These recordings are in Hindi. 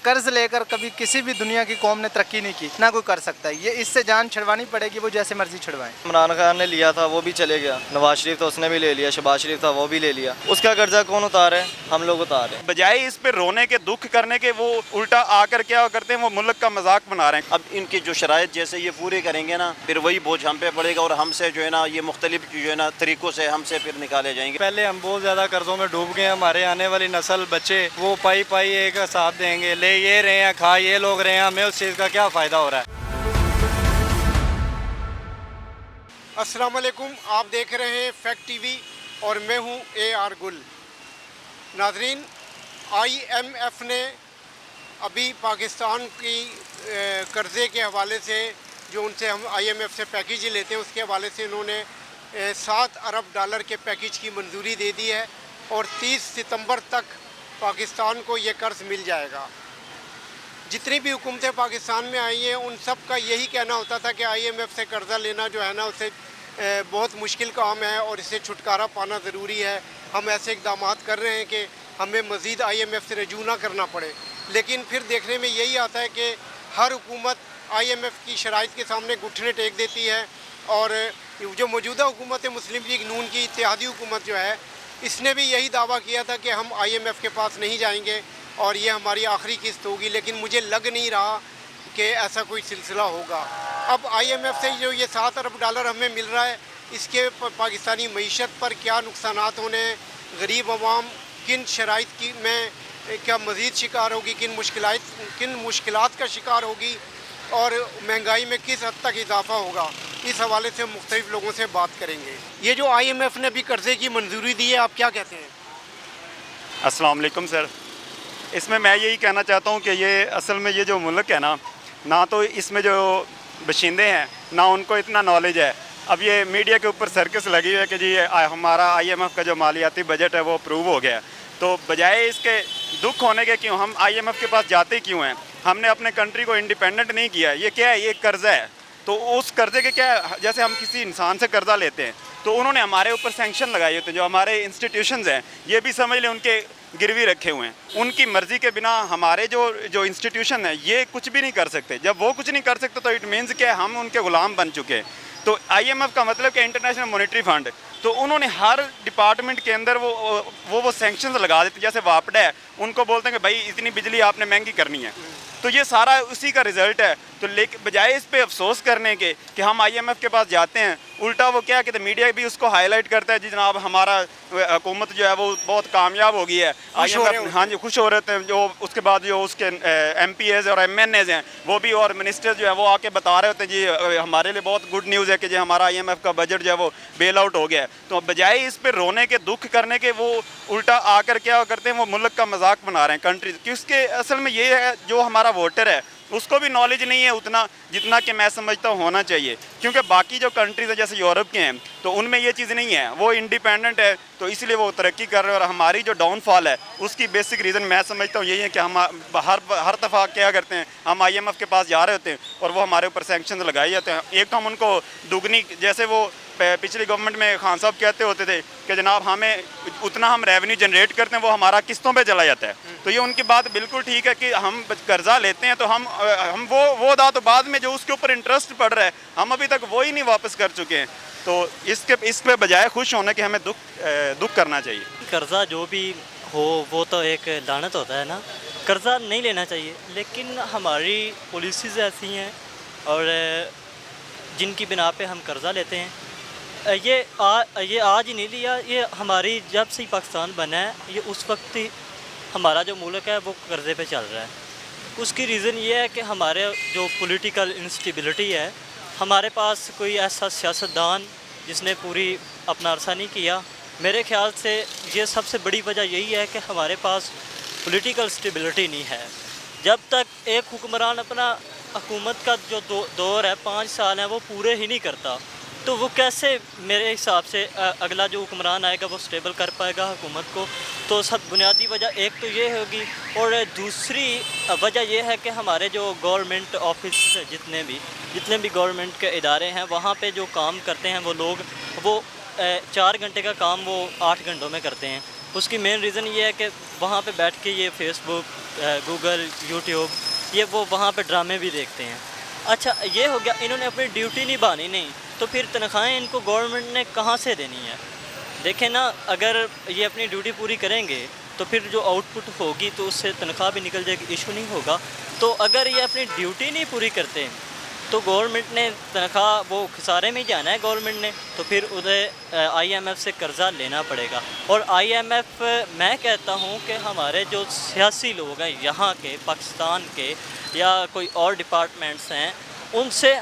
कर्ज लेकर कभी किसी भी दुनिया की कौम ने तरक्की नहीं की, ना कोई कर सकता है। ये इससे जान छुड़वानी पड़ेगी, वो जैसे मर्जी छुड़वाएं। इमरान खान ने लिया था वो भी चले गया, नवाज शरीफ तो उसने भी ले लिया, शहबाज शरीफ था वो भी ले लिया। उसका कर्जा कौन उतारे? हम लोग उतारे। बजाय इस पे रोने के, दुख करने के, वो उल्टा आकर क्या करते हैं, वो मुल्क का मजाक बना रहे हैं। अब इनकी जो शराइत जैसे ये पूरे करेंगे ना, फिर वही बोझ हम पे पड़ेगा और हमसे जो है ना ये मुख्तलिफ जो है ना तरीकों से हमसे फिर निकाले जाएंगे। पहले हम बहुत ज़्यादा कर्जों में डूब गए, हमारे आने वाली नस्ल बच्चे वो पाई पाई एक साथ देंगे, ले ये रहे हैं, खा ये लोग रहे हैं, हमें उस चीज़ का क्या फ़ायदा हो रहा है। अस्सलाम वालेकुम, आप देख रहे हैं फैक्ट टीवी और मैं हूं AR गुल। नाजरीन, IMF ने अभी पाकिस्तान की कर्ज़े के हवाले से, जो उनसे हम IMF से पैकेज लेते हैं, उसके हवाले से इन्होंने 7 अरब डॉलर के पैकेज की मंजूरी दे दी है और 30 सितंबर तक पाकिस्तान को ये कर्ज़ मिल जाएगा। जितनी भी हुकूमतें पाकिस्तान में आई हैं उन सब का यही कहना होता था कि IMF से कर्ज़ा लेना जो है ना उसे बहुत मुश्किल काम है और इससे छुटकारा पाना ज़रूरी है। हम ऐसे इक़दाम कर रहे हैं कि हमें मज़ीद IMF से रजू ना करना पड़े, लेकिन फिर देखने में यही आता है कि हर हुकूमत IMF की शराइत के सामने घुटने टेक देती है। और जो मौजूदा हुकूमत है मुस्लिम लीग नून की इत्तेहादी हुकूमत जो है, इसने भी यही दावा किया था कि हम IMF के पास नहीं जाएंगे और ये हमारी आखिरी किस्त होगी, लेकिन मुझे लग नहीं रहा कि ऐसा कोई सिलसिला होगा। अब IMF से जो ये 7 अरब डॉलर हमें मिल रहा है, इसके पाकिस्तानी मईशत पर क्या नुकसानात होने हैं, गरीब अवाम किन शराइत की में क्या मज़ीद शिकार होगी, किन मुश्किलात का शिकार होगी और महंगाई में किस हद तक इजाफा होगा, इस हवाले से मुख्तलिफ लोगों से बात करेंगे। ये जो IMF ने भी कर्ज़े की मंजूरी दी है, आप क्या कहते हैं? अस्सलाम वालेकुम सर, इसमें मैं यही कहना चाहता हूँ कि ये असल में ये जो मुल्क है ना तो इसमें जो बशिंदे हैं ना उनको इतना नॉलेज है। अब ये मीडिया के ऊपर सर्कस लगी हुई है कि जी हमारा IMF का जो मालियाती बजट है वो अप्रूव हो गया, तो बजाय इसके दुख होने के क्यों हम IMF के पास जाते क्यों हैं? हमने अपने कंट्री को इंडिपेंडेंट नहीं किया। ये क्या है? ये कर्ज़ा है। तो उस कर्ज़े के क्या, जैसे हम किसी इंसान से कर्ज़ा लेते हैं तो उन्होंने हमारे ऊपर सैंक्शन लगाए होते हैं। जो हमारे इंस्टीट्यूशंस हैं ये भी समझ लें उनके गिरवी रखे हुए हैं, उनकी मर्ज़ी के बिना हमारे जो इंस्टीट्यूशन है ये कुछ भी नहीं कर सकते। जब वो कुछ नहीं कर सकते तो इट मीन्स कि हम उनके ग़ुलाम बन चुके हैं। तो IMF का मतलब कि इंटरनेशनल मॉनेटरी फंड, तो उन्होंने हर डिपार्टमेंट के अंदर वो सैंक्शंस लगा देते। जैसे वापडा है, उनको बोलते हैं कि भाई इतनी बिजली आपने महंगी करनी है, तो ये सारा उसी का रिज़ल्ट है। तो लेकिन बजाय इस पे अफसोस करने के कि हम IMF के पास जाते हैं, उल्टा वो क्या कहते हैं, मीडिया भी उसको हाईलाइट करता है, जी जनाब हमारा हुकूमत जो है वो बहुत कामयाब हो गई है। IMF, हाँ जी, खुश हो रहे थे। जो उसके बाद जो उसके MPs और MNAs हैं वो भी, और मिनिस्टर जो है वो आके बता रहे होते हैं जी हमारे लिए बहुत गुड न्यूज़ है कि जी हमारा IMF का बजट जो है वो बेल आउट हो गया है। तो बजाय इस पर रोने के, दुख करने के, वो उल्टा आकर क्या करते हैं, वो मुल्क का मजाक बना रहे हैं कंट्रीज की। उसके असल में ये है, जो हमारा वोटर है उसको भी नॉलेज नहीं है उतना जितना कि मैं समझता हूँ होना चाहिए। क्योंकि बाकी जो कंट्रीज़ हैं जैसे यूरोप के हैं तो उनमें ये चीज़ नहीं है, वो इंडिपेंडेंट है, तो इसलिए वो तरक्की कर रहे हैं। और हमारी जो डाउनफॉल है उसकी बेसिक रीज़न मैं समझता हूँ यही है कि हम हर दफ़ा क्या करते हैं, हम IMF के पास जा रहे होते हैं और वो हमारे ऊपर सैंक्शन लगाए जाते हैं। एक तो हम उनको दुगनी, जैसे वो पिछली गवर्नमेंट में खान साहब कहते होते थे कि जनाब हमें उतना हम रेवेन्यू जनरेट करते हैं वो हमारा किस्तों पे चला जाता है। तो ये उनकी बात बिल्कुल ठीक है कि हम कर्जा लेते हैं तो हम वो अदा, तो बाद में जो उसके ऊपर इंटरेस्ट पड़ रहा है हम अभी तक वो ही नहीं वापस कर चुके हैं। तो इस पे बजाय खुश होने के हमें दुख करना चाहिए। कर्जा जो भी हो वो तो एक लानत होता है ना, कर्जा नहीं लेना चाहिए, लेकिन हमारी पॉलिसीज़ ऐसी हैं और जिनकी बिना पे हम कर्जा लेते हैं। ये आज ही नहीं लिया, ये हमारी जब से पाकिस्तान बना है ये उस वक्त ही हमारा जो मुल्क है वो कर्ज़े पे चल रहा है। उसकी रीज़न ये है कि हमारे जो पॉलिटिकल इंस्टेबिलिटी है, हमारे पास कोई ऐसा सियासतदान जिसने पूरी अपना अरसा नहीं किया। मेरे ख्याल से ये सबसे बड़ी वजह यही है कि हमारे पास पॉलिटिकल स्टेबिलिटी नहीं है। जब तक एक हुक्मरान अपना हुकूमत का जो दौर है 5 साल है वो पूरे ही नहीं करता, तो वो कैसे मेरे हिसाब से अगला जो हुक्मरान आएगा वो स्टेबल कर पाएगा हुकूमत को। तो सब बुनियादी वजह एक तो ये होगी, और दूसरी वजह ये है कि हमारे जो गवर्नमेंट ऑफिस जितने भी गवर्नमेंट के इदारे हैं वहाँ पे जो काम करते हैं वो लोग, वो 4 घंटे का काम वो 8 घंटों में करते हैं। उसकी मेन रीज़न ये है कि वहाँ पे बैठ के ये फेसबुक, गूगल, यूट्यूब, ये वो वहाँ पे ड्रामे भी देखते हैं। अच्छा ये हो गया, इन्होंने अपनी ड्यूटी निभानी नहीं, तो फिर तनख्वाहें इनको गवर्नमेंट ने कहाँ से देनी है? देखें ना, अगर ये अपनी ड्यूटी पूरी करेंगे तो फिर जो आउटपुट होगी तो उससे तनख्वाह भी निकल जाएगी, इशू नहीं होगा। तो अगर ये अपनी ड्यूटी नहीं पूरी करते तो गवर्नमेंट ने तनख्वाह वो खसारे में ही जाना है गवर्नमेंट ने, तो फिर उन्हें IMF से कर्ज़ा लेना पड़ेगा। और IMF, मैं कहता हूँ कि हमारे जो सियासी लोग हैं यहाँ के, पाकिस्तान के या कोई और डिपार्टमेंट्स हैं, उनसे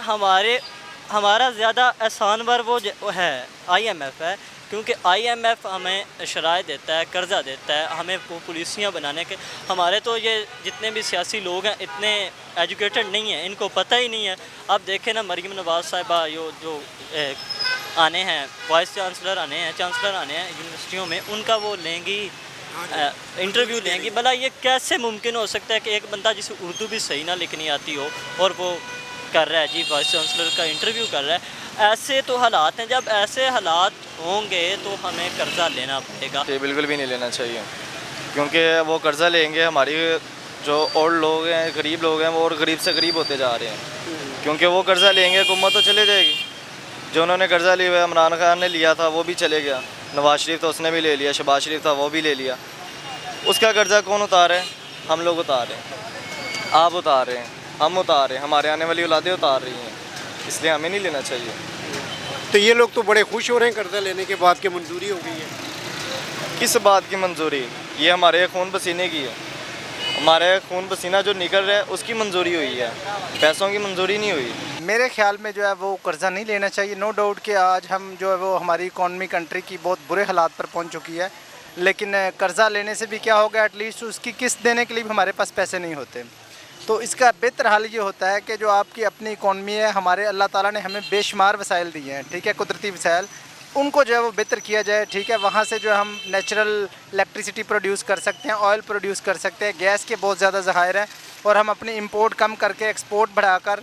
हमारा ज़्यादा एहसानवर वो है IMF है, क्योंकि IMF हमें शराइ देता है, कर्ज़ा देता है, हमें वो पॉलिसियाँ बनाने के। हमारे तो ये जितने भी सियासी लोग हैं इतने एजुकेटेड नहीं हैं, इनको पता ही नहीं है। अब देखें ना, मरीम नवाज़ साहिबा जो आने हैं, वाइस चांसलर आने हैं, चांसलर आने हैं यूनिवर्सिटियों में, उनका वो लेंगी, इंटरव्यू लेंगी। भला ये कैसे मुमकिन हो सकता है कि एक बंदा जिसे उर्दू भी सही ना लिखनी आती हो और वो कर रहा है जी वाइस चांसलर का इंटरव्यू कर रहा है? ऐसे तो हालात हैं, जब ऐसे हालात होंगे तो हमें कर्ज़ा लेना पड़ेगा। ये बिल्कुल भी नहीं लेना चाहिए, क्योंकि वो कर्ज़ा लेंगे, हमारी जो ओल्ड लोग हैं, गरीब लोग हैं, वो और गरीब से गरीब होते जा रहे हैं। क्योंकि वो कर्ज़ा लेंगे, हुकूमत तो चले जाएगी। जो उन्होंने कर्ज़ा लिया हुआ, इमरान खान ने लिया था वो भी चले गया, नवाज शरीफ तो उसने भी ले लिया, शहबाज शरीफ था वो भी ले लिया। उसका कर्ज़ा कौन उतारे? हम लोग उतार रहे हैं, आप उतार रहे हैं, हम उतार रहे हैं, हमारे आने वाली औलादें उतार रही हैं, इसलिए हमें नहीं लेना चाहिए। तो ये लोग तो बड़े खुश हो रहे हैं कर्जा लेने के बाद कि मंजूरी हो गई है। किस बात की मंजूरी? ये हमारे खून पसीने की है, हमारे खून पसीना जो निकल रहा है उसकी मंजूरी हुई है, पैसों की मंजूरी नहीं हुई। मेरे ख्याल में जो है वो कर्ज़ा नहीं लेना चाहिए। नो डाउट कि आज हम जो है वो हमारी इकॉनमी कंट्री की बहुत बुरे हालात पर पहुंच चुकी है, लेकिन कर्ज़ा लेने से भी क्या होगा, एटलीस्ट उसकी किस्त देने के लिए भी हमारे पास पैसे नहीं होते। तो इसका बेहतर हाल ये होता है कि जो आपकी अपनी इकॉनमी है, हमारे अल्लाह ताला ने हमें बेशुमार वसाइल दिए हैं, ठीक है, कुदरती वसाइल, उनको जो है वो बेहतर किया जाए, ठीक है। वहाँ से जो है हम नेचुरल इलेक्ट्रिसिटी प्रोड्यूस कर सकते हैं, ऑयल प्रोड्यूस कर सकते हैं, गैस के बहुत ज़्यादा ज़खायर हैं, और हम अपनी इंपोर्ट कम करके एक्सपोर्ट बढ़ाकर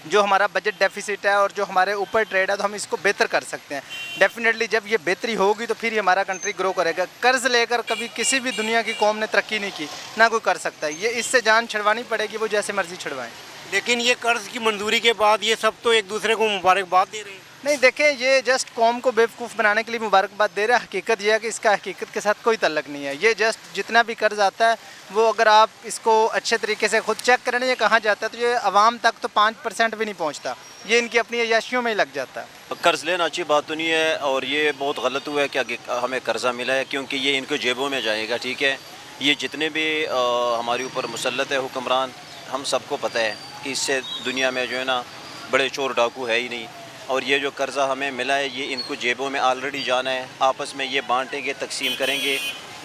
जो हमारा बजट डेफिसिट है और जो हमारे ऊपर ट्रेड है, तो हम इसको बेहतर कर सकते हैं। डेफिनेटली जब ये बेहतरी होगी तो फिर ही हमारा कंट्री ग्रो करेगा। कर्ज़ लेकर कभी किसी भी दुनिया की कौम ने तरक्की नहीं की, ना कोई कर सकता है। ये इससे जान छुड़वानी पड़ेगी, वो जैसे मर्जी छुड़वाएं। लेकिन ये कर्ज की मंजूरी के बाद ये सब तो एक दूसरे को मुबारकबाद दे रहे हैं। नहीं, देखें, ये जस्ट कौम को बेवकूफ़ बनाने के लिए मुबारकबाद दे रहा है। हकीकत यह है कि इसका हकीकत के साथ कोई तल्लक नहीं है। ये जस्ट जितना भी कर्ज आता है वो अगर आप इसको अच्छे तरीके से खुद चेक करें ये कहाँ जाता है, तो ये आवाम तक तो 5% भी नहीं पहुँचता, ये इनकी अपनी अय्याशियों में ही लग जाता है। कर्ज़ लेना अच्छी बात तो नहीं है, और ये बहुत गलत हुआ है कि हमें कर्ज़ा मिला है, क्योंकि ये इनके जेबों में जाएगा, ठीक है। ये जितने भी हमारे ऊपर मुसल्लत है हुक्मरान, हम सबको पता है कि इससे दुनिया में जो है ना बड़े चोर डाकू है ही नहीं, और ये जो कर्ज़ा हमें मिला है ये इनको जेबों में ऑलरेडी जाना है, आपस में ये बांटेंगे, तकसीम करेंगे।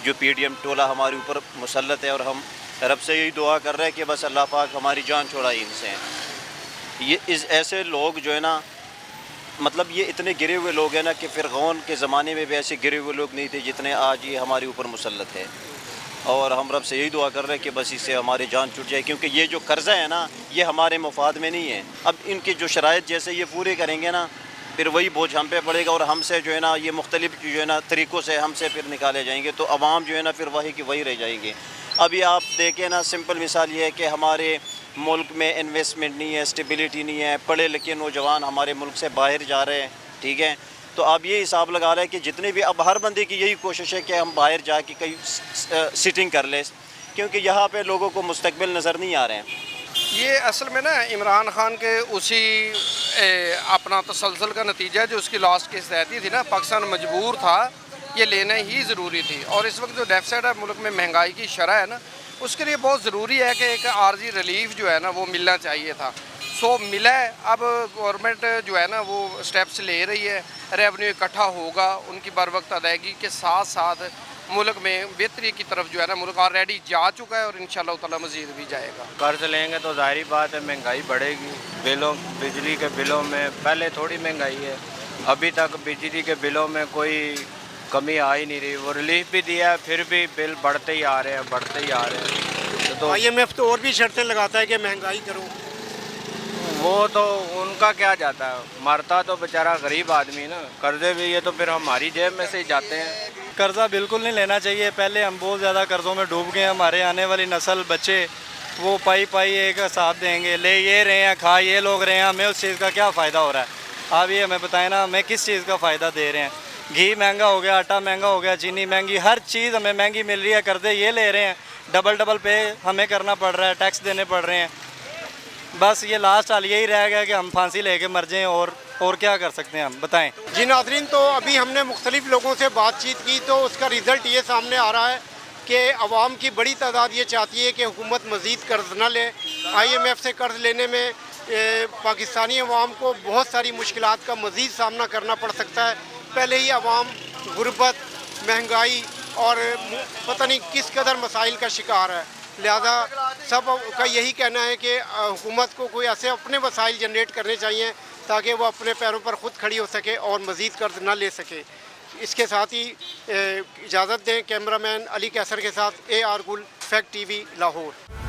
जो PDM टोला हमारे ऊपर मुसल्लत है, और हम रब से यही दुआ कर रहे हैं कि बस अल्लाह पाक हमारी जान छुड़ाए इनसे। ये ऐसे लोग जो है ना, मतलब ये इतने गिरे हुए लोग हैं ना कि फ़िरऔन के ज़माने में भी ऐसे गिरे हुए लोग नहीं थे जितने आज ये हमारे ऊपर मुसल्लत है, और हम रब से यही दुआ कर रहे हैं कि बस इससे हमारी जान छूट जाए, क्योंकि ये जो कर्ज़ा है ना ये हमारे मुफाद में नहीं है। अब इनकी जो शराइत जैसे ये पूरे करेंगे ना, फिर वही बोझ हम पे पड़ेगा, और हमसे जो है ना ये मुख्तलिफ जो है ना तरीक़ों से हमसे फिर निकाले जाएंगे, तो अवाम जो है ना फिर वही की वही रह जाएंगे। अभी आप देखें ना, सिंपल मिसाल ये है कि हमारे मुल्क में इन्वेस्टमेंट नहीं है, स्टेबिलिटी नहीं है, पढ़े लिखे नौजवान हमारे मुल्क से बाहर जा रहे हैं, ठीक है। तो अब ये हिसाब लगा रहे हैं कि जितने भी, अब हर बंदे की यही कोशिश है कि हम बाहर जाके कहीं सिटिंग कर लें, क्योंकि यहाँ पे लोगों को मुस्तकबिल नज़र नहीं आ रहे हैं। ये असल में ना इमरान खान के उसी अपना तसलसल का नतीजा है, जो उसकी लास्ट केस रहती थी ना, पाकिस्तान मजबूर था, ये लेना ही ज़रूरी थी। और इस वक्त जो डेफिसिट है मुल्क में, महंगाई की शरह है ना, उसके लिए बहुत ज़रूरी है कि एक आर्जी रिलीफ जो है ना वो मिलना चाहिए था। सो मिला है। अब गवर्नमेंट जो है ना वो स्टेप्स ले रही है, रेवेन्यू इकट्ठा होगा, उनकी बर वक्त अदायगी के साथ साथ मुल्क में बेहतरी की तरफ जो है ना मुल्क ऑलरेडी जा चुका है, और इंशाल्लाह ताला मज़ीद भी जाएगा। कर्ज लेंगे तो जाहिर बात है महंगाई बढ़ेगी। बिजली के बिलों में पहले थोड़ी महंगाई है, अभी तक बिजली के बिलों में कोई कमी आ ही नहीं रही। वो रिलीफ भी दिया है, फिर भी बिल बढ़ते ही आ रहे हैं, बढ़ते ही आ रहे हैं। तो IMF तो और भी शर्तें लगाता है कि महंगाई करो। वो तो उनका क्या जाता है, मरता तो बेचारा गरीब आदमी ना, कर्जे भी ये तो फिर हमारी जेब में से ही जाते हैं। कर्ज़ा बिल्कुल नहीं लेना चाहिए। पहले हम बहुत ज़्यादा कर्ज़ों में डूब गए हैं। हमारे आने वाली नस्ल बच्चे वो पाई एक हिसाब देंगे, ले ये रहे हैं, खा ये लोग रहे हैं, हमें उस चीज़ का क्या फ़ायदा हो रहा है? आप ये हमें बताएं ना, हमें किस चीज़ का फ़ायदा दे रहे हैं? घी महंगा हो गया, आटा महंगा हो गया, चीनी महंगी, हर चीज़ हमें महंगी मिल रही है। कर्ज़े ये ले रहे हैं, डबल पे हमें करना पड़ रहा है, टैक्स देने पड़ रहे हैं। बस ये लास्ट हाल यही रह गया कि हम फांसी लेके मर जाएं, और क्या कर सकते हैं हम, बताएं। जी नाज़रीन, तो अभी हमने मुख्तलिफ़ लोगों से बातचीत की तो उसका रिज़ल्ट ये सामने आ रहा है कि अवाम की बड़ी तादाद ये चाहती है कि हुकूमत मज़ीद कर्ज़ न ले। IMF से कर्ज़ लेने में पाकिस्तानी अवाम को बहुत सारी मुश्किलात का मज़ीद सामना करना पड़ सकता है। पहले ही अवाम गुर्बत, महंगाई और पता नहीं किस कदर मसाइल का शिकार है। लिहाजा सब का यही कहना है कि हुकूमत को कोई ऐसे अपने वसाइल जनरेट करने चाहिए ताकि वो अपने पैरों पर ख़ुद खड़ी हो सके और मज़ीद कर्ज ना ले सके। इसके साथ ही इजाज़त दें। कैमरामैन अली कैसर के साथ AR गुल, फैक्ट TV, लाहौर।